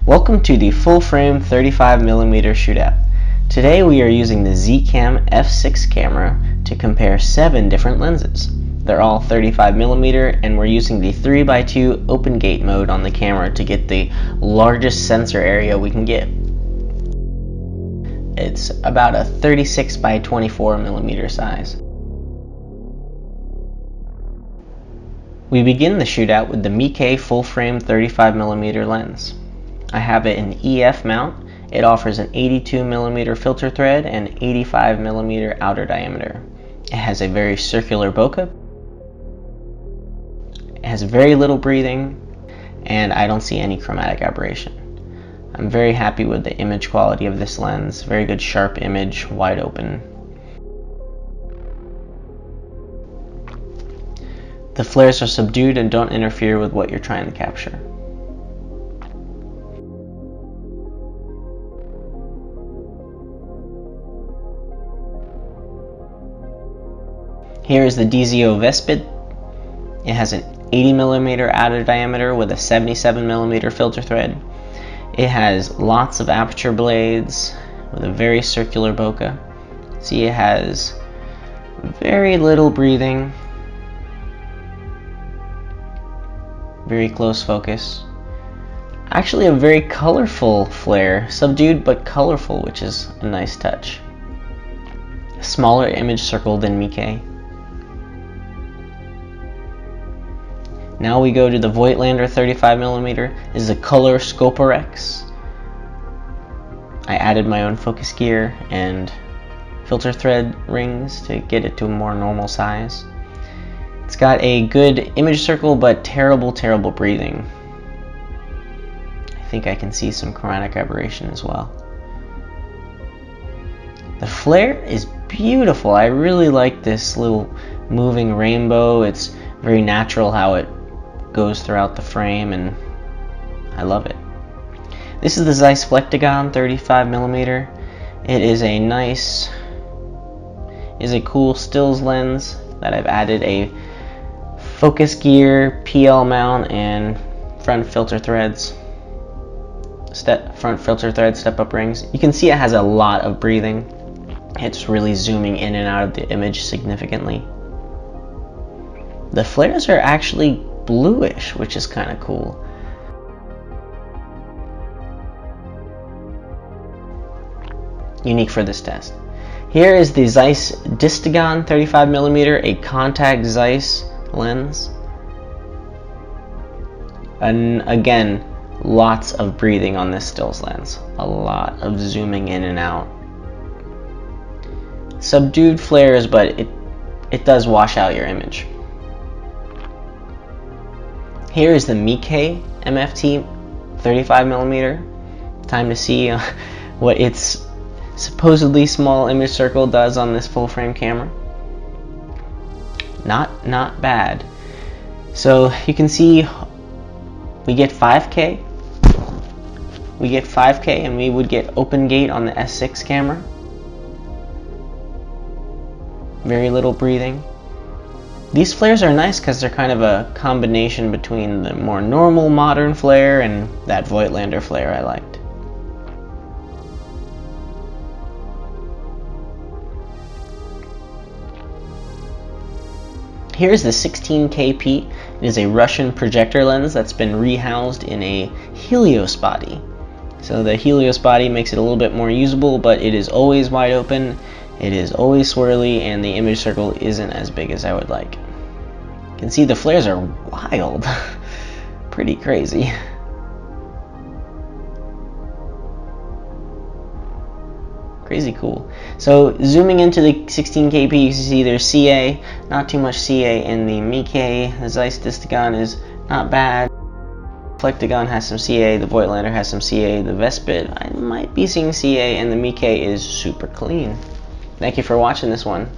Welcome to the full-frame 35mm shootout. Today we are using the zCam f6 camera to compare 7 different lenses. They're all 35mm and we're using the 3x2 open gate mode on the camera to get the largest sensor area we can get. It's about a 36x24mm size. We begin the shootout with the Meike full-frame 35mm lens. I have it in EF mount. It offers an 82mm filter thread and 85mm outer diameter. It has a very circular bokeh. It has very little breathing, and I don't see any chromatic aberration. I'm very happy with the image quality of this lens. Very good sharp image, wide open. The flares are subdued and don't interfere with what you're trying to capture. Here is the DZO Vespid. It has an 80mm outer diameter with a 77mm filter thread. It has lots of aperture blades with a very circular bokeh. See, it has very little breathing, very close focus. Actually a very colorful flare, subdued but colorful, which is a nice touch. A smaller image circle than Meike. Now we go to the Voigtlander 35mm. This is a color Scoparex. I added my own focus gear and filter thread rings to get it to a more normal size. It's got a good image circle but terrible breathing. I think I can see some chromatic aberration as well. The flare is beautiful. I really like this little moving rainbow. It's very natural how it goes throughout the frame, and I love it. This is the Zeiss Flectagon 35mm. It is a cool stills lens that I've added a focus gear, PL mount, and front filter threads, step-up rings. You can see it has a lot of breathing. It's really zooming in and out of the image significantly. The flares are actually bluish, which is kind of cool. Unique for this test. Here is the Zeiss Distagon 35mm, a contact Zeiss lens. And again, lots of breathing on this stills lens. A lot of zooming in and out. Subdued flares, but it does wash out your image. Here is the Meike MFT 35mm. Time to see what its supposedly small image circle does on this full frame camera. Not bad. So you can see we get 5K. We get 5K and we would get open gate on the S6 camera. Very little breathing. These flares are nice because they're kind of a combination between the more normal modern flare and that Voigtlander flare I liked. Here's the 16kp. It is a Russian projector lens that's been rehoused in a Helios body. So the Helios body makes it a little bit more usable, but it is always wide open. It is always swirly, and the image circle isn't as big as I would like. You can see the flares are wild. Pretty crazy. Crazy cool. So zooming into the 16kp, you can see there's CA. Not too much CA in the Meike. The Zeiss Distagon is not bad. Flectagon has some CA, the Voigtlander has some CA, the Vespid I might be seeing CA, and the Meike is super clean. Thank you for watching this one.